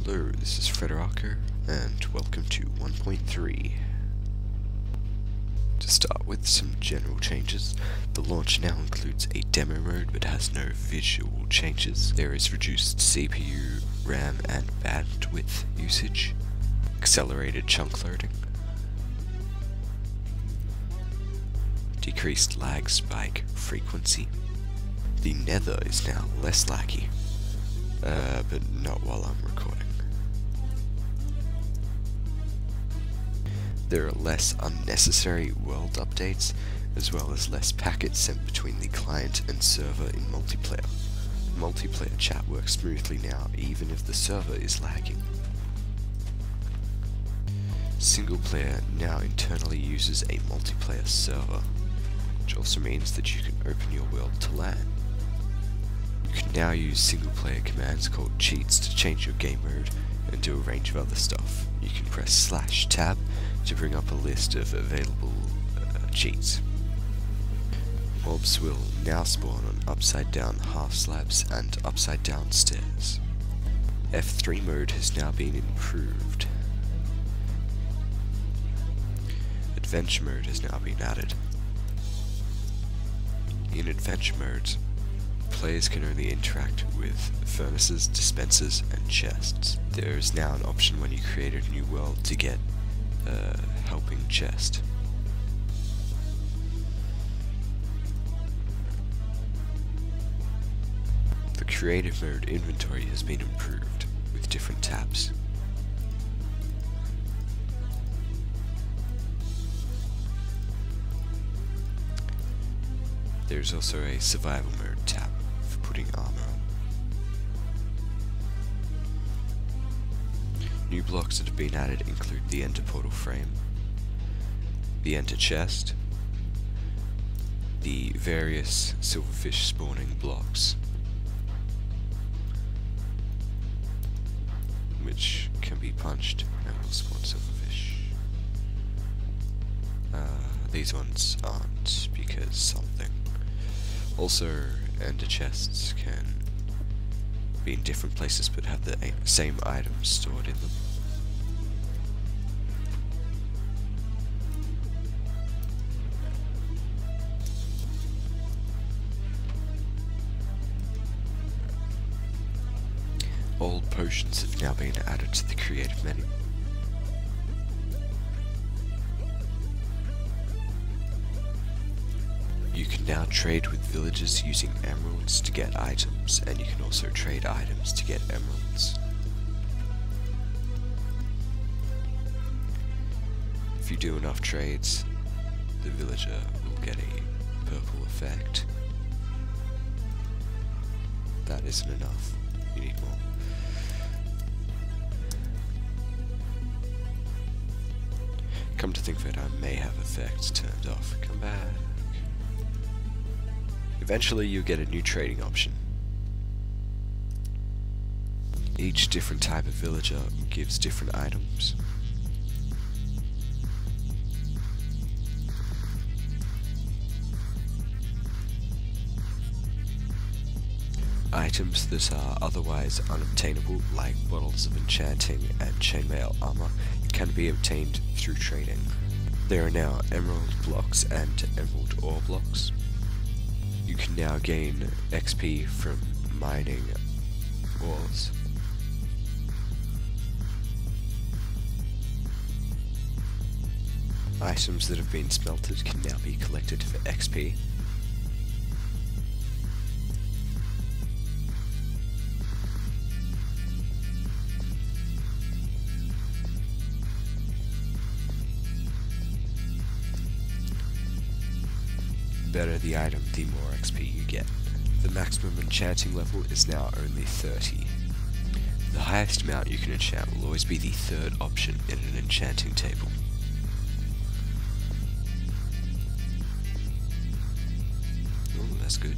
Hello, this is Frederico, and welcome to 1.3. To start with some general changes, the launch now includes a demo mode but has no visual changes. There is reduced CPU, RAM and bandwidth usage, accelerated chunk loading, decreased lag spike frequency. The Nether is now less laggy, but not while I'm recording. There are less unnecessary world updates, as well as less packets sent between the client and server in multiplayer. Multiplayer chat works smoothly now, even if the server is lagging. Single player now internally uses a multiplayer server, which also means that you can open your world to LAN. You can now use single player commands called cheats to change your game mode and do a range of other stuff. You can press /tab to bring up a list of available cheats. Mobs will now spawn on upside down half slabs and upside down stairs. F3 mode has now been improved. Adventure mode has now been added. In adventure mode, players can only interact with furnaces, dispensers, and chests. There is now an option when you create a new world to get a helping chest. The creative mode inventory has been improved with different tabs. There's also a survival mode tab for putting armor on. New blocks that have been added include the ender portal frame, the ender chest, the various silverfish spawning blocks, which can be punched and will spawn silverfish. These ones aren't because something. Also, ender chests can be in different places but have the same items stored in them. Old potions have now been added to the creative menu. You can now trade with villagers using emeralds to get items, and you can also trade items to get emeralds. If you do enough trades, the villager will get a purple effect. That isn't enough. You need more. Come to think of it, I may have effects turned off. Come back. Eventually you get a new trading option. Each different type of villager gives different items. Items that are otherwise unobtainable, like bottles of enchanting and chainmail armor, can be obtained through trading. There are now emerald blocks and emerald ore blocks. You can now gain XP from mining ores. Items that have been smelted can now be collected for XP. The better the item, the more XP you get. The maximum enchanting level is now only 30. The highest amount you can enchant will always be the third option in an enchanting table. Oh, that's good.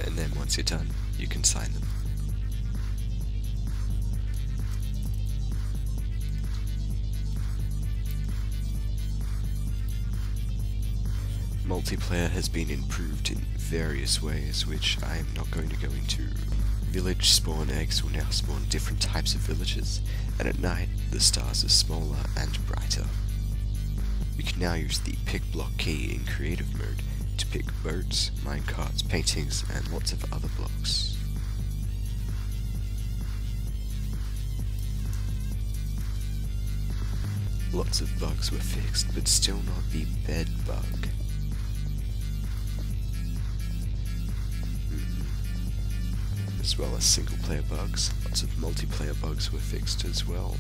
And then once you're done, you can sign them. Multiplayer has been improved in various ways, which I am not going to go into village spawn eggs will now spawn different types of villages, and at night the stars are smaller and brighter. You can now use the pick block key in creative mode to pick boats, minecarts, paintings, and lots of other blocks. Lots of bugs were fixed, but still not the bed bug. As well as single player bugs, lots of multiplayer bugs were fixed as well.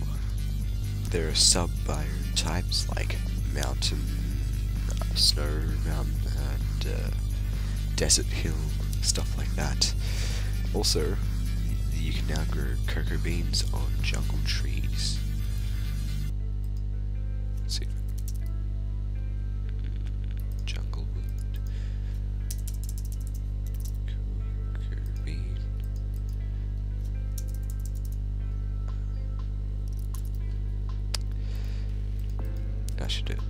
There are sub-biome types like mountain, snow, mountain, and desert hill, stuff like that. Also, you can now grow cocoa beans on jungle trees. Let's see. Jungle wood. Cocoa bean. I should do it.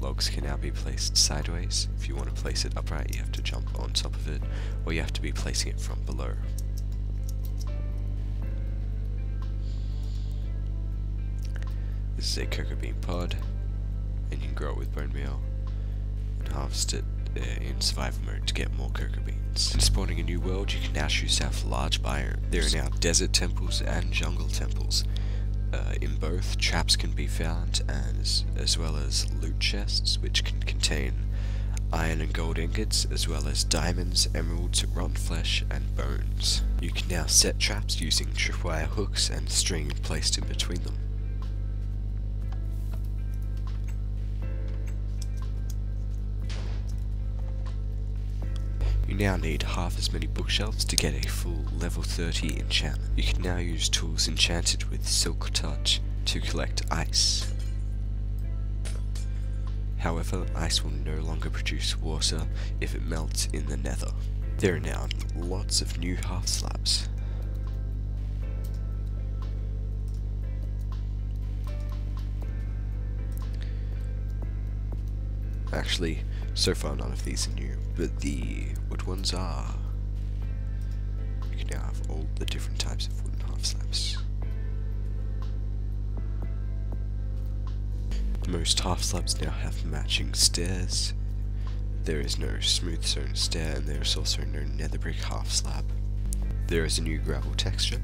Logs can now be placed sideways. If you want to place it upright, you have to jump on top of it, or you have to be placing it from below. This is a cocoa bean pod, and you can grow it with bone meal, and harvest it in survival mode to get more cocoa beans. In spawning a new world, you can now choose to have large biomes. There are now desert temples and jungle temples. In both, traps can be found, as well as loot chests, which can contain iron and gold ingots, as well as diamonds, emeralds, rotten flesh, and bones. You can now set traps using tripwire hooks and string placed in between them. You now need half as many bookshelves to get a full level 30 enchantment. You can now use tools enchanted with Silk Touch to collect ice. However, ice will no longer produce water if it melts in the nether. There are now lots of new half slabs. Actually, so far none of these are new, but the wood ones are. You can now have all the different types of wooden half slabs. Most half slabs now have matching stairs. There is no smooth stone stair, and there is also no nether brick half slab. There is a new gravel texture,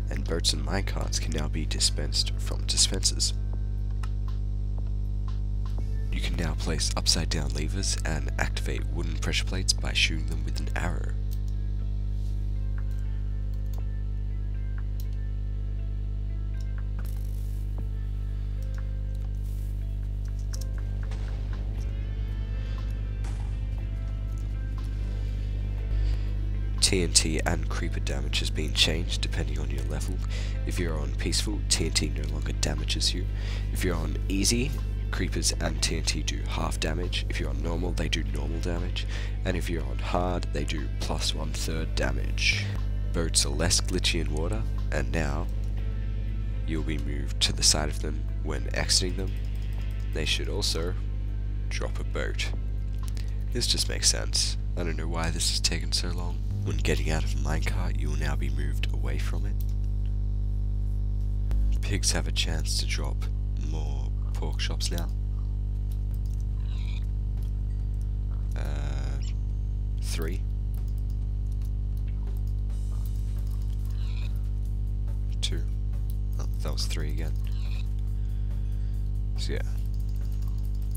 and boats and minecarts can now be dispensed from dispensers. You can now place upside down levers and activate wooden pressure plates by shooting them with an arrow. TNT and creeper damage has been changed depending on your level. If you're on peaceful, TNT no longer damages you. If you're on easy, creepers and TNT do half damage. If you're on normal, they do normal damage, and if you're on hard, they do plus 1/3 damage. Boats are less glitchy in water, and now you'll be moved to the side of them when exiting them. They should also drop a boat. This just makes sense. I don't know why this has taken so long. When getting out of a minecart, you will now be moved away from it. Pigs have a chance to drop more pork chops now. 3. 2. Oh, that was 3 again. So yeah,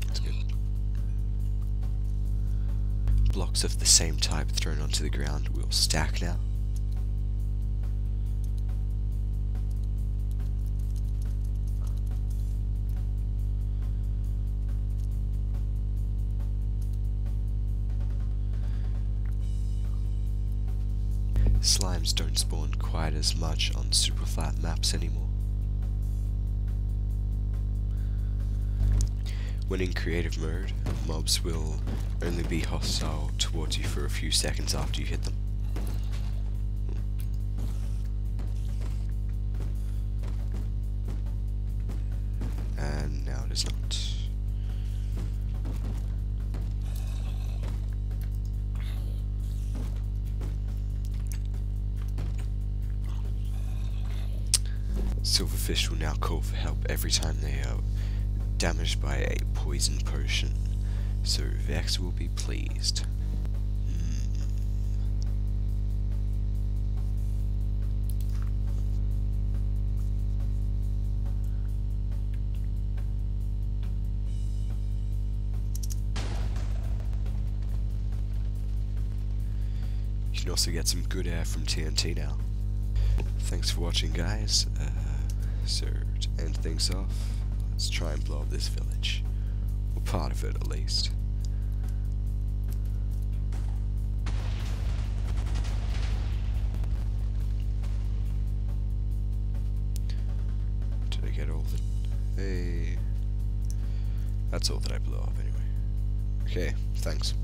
that's good. Blocks of the same type thrown onto the ground will stack now. Slimes don't spawn quite as much on super flat maps anymore. When in creative mode, mobs will only be hostile towards you for a few seconds after you hit them. And now it is not. Silverfish will now call for help every time they are damaged by a poison potion, so Vex will be pleased. You can also get some good air from TNT now. Thanks for watching, guys. So to end things off, let's try and blow up this village. Or part of it, at least. Did I get all the... Hey... That's all that I blew up, anyway. Okay, thanks.